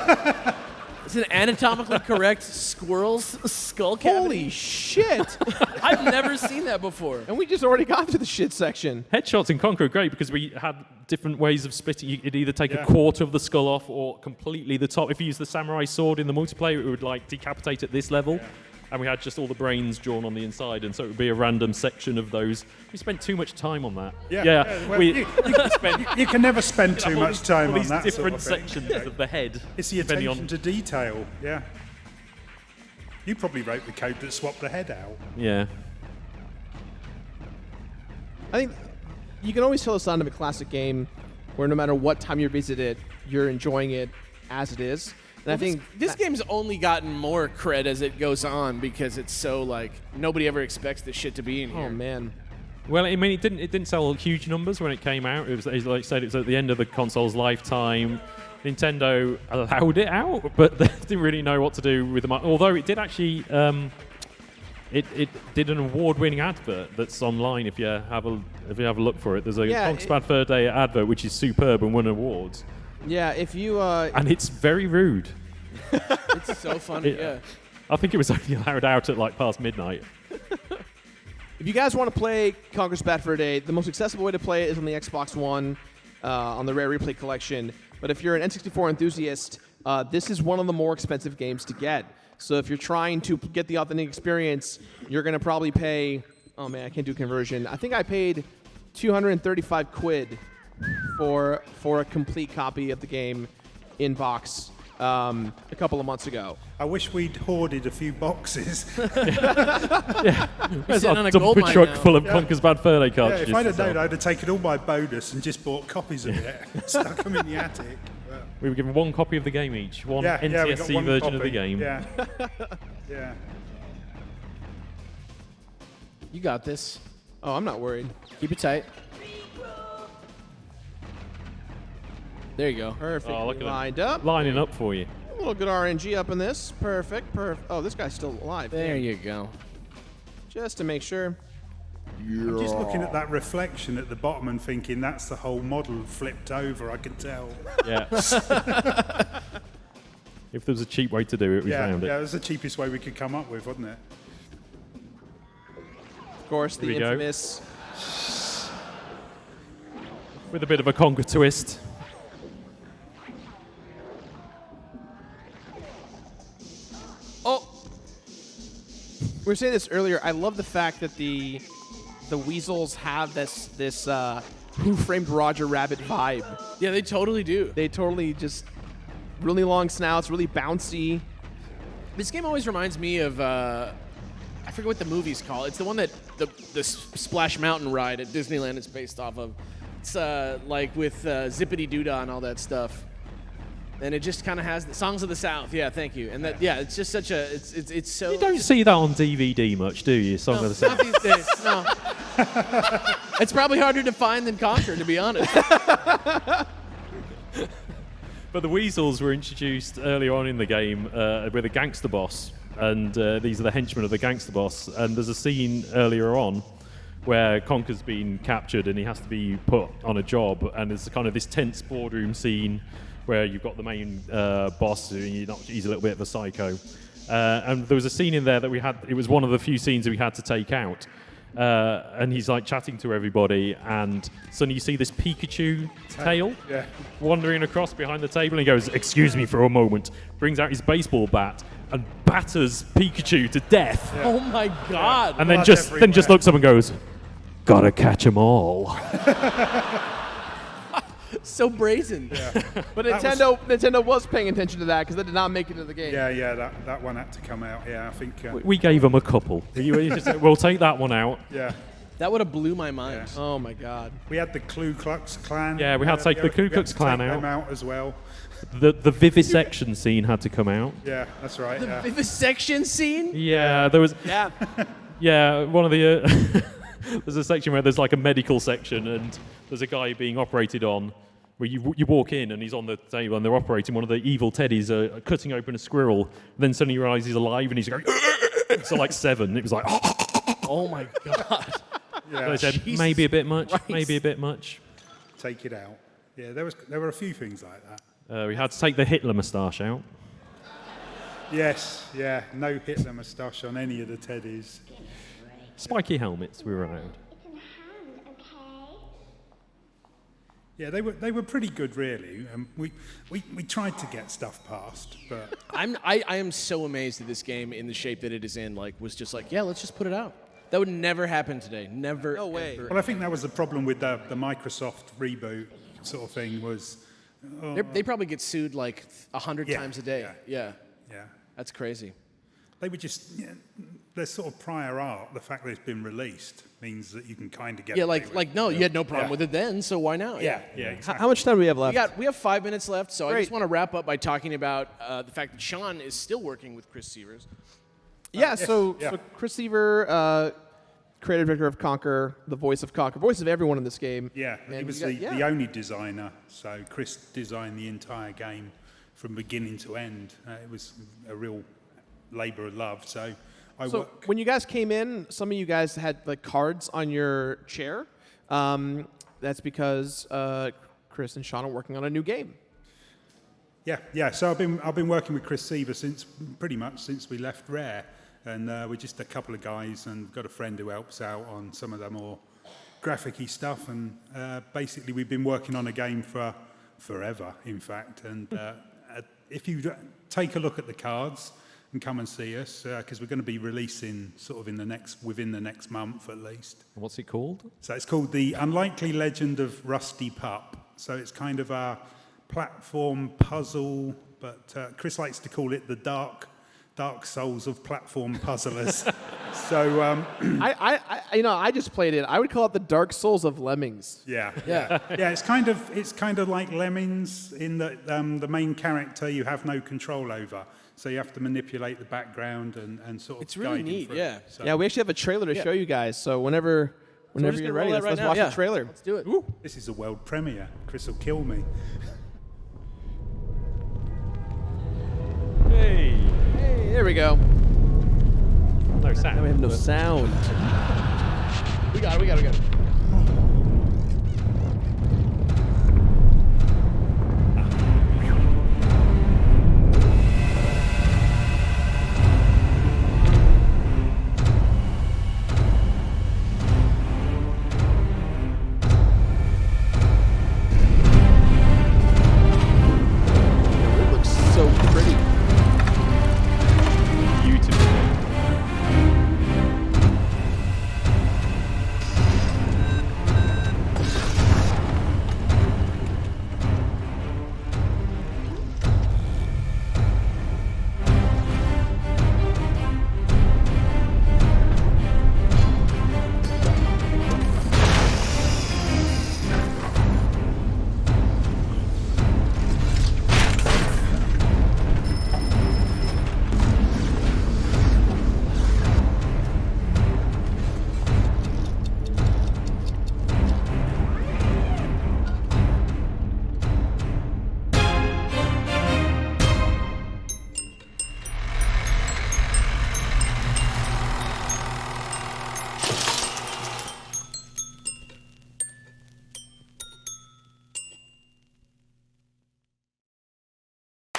It's an anatomically correct squirrel's skull cavity. Holy shit! I've never seen that before. And we just already got to the shit section. Headshots in Conker are great because we had different ways of splitting. You could either take a quarter of the skull off or completely the top. If you use the samurai sword in the multiplayer, it would like decapitate at this level. and we had just all the brains drawn on the inside, and so it would be a random section of those. We spent too much time on that. Well, you can never spend too much time on these that different sort of sections of the head. It's the attention to detail. Yeah. You probably wrote the code that swapped the head out. Yeah. I think you can always tell the sound of a classic game where no matter what time you visit it, you're enjoying it as it is. And I think this game's only gotten more cred as it goes on because it's so like nobody ever expects this shit to be in here. Oh man. Well, I mean, it didn't sell huge numbers when it came out. It was, like I said, it was at the end of the console's lifetime. Nintendo allowed it out, but they didn't really know what to do with the market. Although it did actually, it did an award-winning advert that's online. If you have a look for it, there's a CoxCon Third Day advert which is superb and won awards. Yeah, if you and it's very rude. It's so funny. Yeah. I think it was only allowed out at like past midnight. If you guys want to play Conker's Bad Fur Day, the most accessible way to play it is on the Xbox One, on the Rare Replay Collection. But if you're an N64 enthusiast, this is one of the more expensive games to get. So if you're trying to get the authentic experience, you're going to probably pay... Oh, man, I can't do conversion. I think I paid 235 quid for a complete copy of the game in box a couple of months ago. I wish we'd hoarded a few boxes. There's a dumper truck full of Conker's Bad Fur Day cartridges. If I'd have known, I'd have taken all my bonus and just bought copies of it, stuck them in the attic. We were given one copy of the game each, one we got NTSC one version copy. of the game. Yeah. Yeah. You got this. Oh, I'm not worried. Keep it tight. There you go. Perfectly look at lined up. Lining up for you. A little good RNG up in this. Perfect. Oh, this guy's still alive. There you go. Just to make sure. I'm just looking at that reflection at the bottom and thinking that's the whole model flipped over, I can tell. Yeah. If there was a cheap way to do it, we found it. Yeah, it was the cheapest way we could come up with, wasn't it? Of course, the infamous... With a bit of a Conker twist. Oh! We were saying this earlier. I love the fact that the weasels have this Who Framed Roger Rabbit vibe. Yeah, they totally do. They totally just really long snouts, really bouncy. This game always reminds me of I forget what the movie's called. It's the one that the Splash Mountain ride at Disneyland is based off of. It's like with Zippity Doodah and all that stuff. And it just kind of has the Songs of the South. Yeah, thank you. And that, it's just such a, it's so. You don't see that on DVD much, do you? Song of the South. Not these days. No. It's probably harder to find than Conker, to be honest. But the weasels were introduced earlier on in the game with a gangster boss, and these are the henchmen of the gangster boss. And there's a scene earlier on where Conker's been captured and he has to be put on a job, and there's kind of this tense boardroom scene where you've got the main boss, he's a little bit of a psycho. And there was a scene in there that we had, it was one of the few scenes that we had to take out. And he's like chatting to everybody, and suddenly you see this Pikachu tail wandering across behind the table, and he goes, "Excuse me for a moment," brings out his baseball bat and batters Pikachu to death. Yeah. Oh my God. And then just looks up and goes, "Gotta catch 'em all." So brazen. Yeah. But Nintendo was paying attention to that because they did not make it into the game. Yeah, that one had to come out. Yeah, I think... We gave them a couple. We'll take that one out. Yeah. That would have blew my mind. Yeah. Oh, my God. We had the Ku Klux Klan. Yeah, we had to take the Ku Klux Klan out. Them out as well. The vivisection scene had to come out. Yeah, that's right. The vivisection scene? Yeah, there was... Yeah. Yeah, one of the... there's a section where there's like a medical section, and there's a guy being operated on, where you walk in and he's on the table and they're operating. One of the evil teddies cutting open a squirrel. Then suddenly you realise he's alive and he's going... So like 7. It was like... Oh my God. Yeah. So they said, maybe a bit much, Christ. maybe a bit much. Take it out. Yeah, there were a few things like that. We had to take the Hitler moustache out. Yes, yeah, no Hitler moustache on any of the teddies. Spiky helmets we were allowed. It's in the hand, okay? Yeah, they were pretty good, really. We tried to get stuff past, but I am so amazed that this game, in the shape that it is in, like was just like, yeah, let's just put it out. That would never happen today. Never. No way. Ever. well, I think that was the problem with the Microsoft reboot sort of thing was. They probably get sued like 100 Yeah, times a day. Yeah. Yeah, That's crazy. they were just there's sort of prior art. The fact that it's been released means that you can kind of get. Yeah, away like with it. no, you had no problem Yeah. with it then, so why now? Yeah, exactly. How much time do we have left? We have 5 minutes left, so I Great. just want to wrap up by talking about the fact that Shawn is still working with Chris Sievers. So yeah. Chris Seaver, creative director of Conker, the voice of Conker, voice of everyone in this game. Yeah, he And was you got- the only designer. So Chris designed the entire game from beginning to end. It was a real labour of love. So So when you guys came in, some of you guys had like cards on your chair. That's because Chris and Shawn are working on a new game. Yeah. So I've been working with Chris Seaver pretty much since we left Rare, and we're just a couple of guys, and got a friend who helps out on some of the more graphic-y stuff. And basically, we've been working on a game for forever, in fact. And if you take a look at the cards and come and see us, because we're going to be releasing sort of within the next month at least. What's it called? So it's called The Unlikely Legend of Rusty Pup. So it's kind of a platform puzzle, but Chris likes to call it the dark souls of platform puzzlers. So I just played it. I would call it the Dark Souls of Lemmings. yeah. It's kind of like Lemmings in that the main character you have no control over, so you have to manipulate the background and sort of. It's really guide him neat, through. yeah. So Yeah, we actually have a trailer to show you guys. So whenever just you're gonna ready, roll that let's right watch now. the trailer. Let's do it. this is a world premiere. Chris will kill me. Hey. Hey, there we go. No sound. Now we have no sound. We got it. It looks so pretty. Beautiful.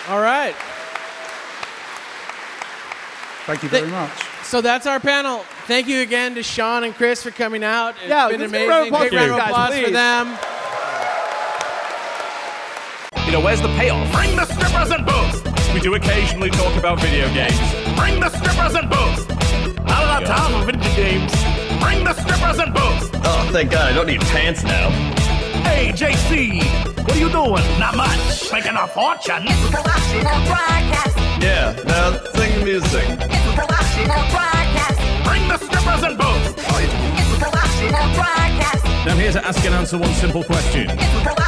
All right. Thank you very much. So that's our panel. Thank you again to Shawn and Chris for coming out. It's been let's give a round amazing. of applause Big round of for you applause guys, for please. them. You know, where's the payoff? Bring the strippers and booze. We do occasionally talk about video games. Bring the strippers and booze. Not enough time for video games. Bring the strippers and booze. Oh, thank God, I don't need pants now. Hey, JC, what are you doing? Not much. Making a fortune. It's a professional broadcast. Yeah, now sing music. It's a professional broadcast. Bring the strippers and booze. It's a professional broadcast. I'm here to ask and answer one simple question. It's a professional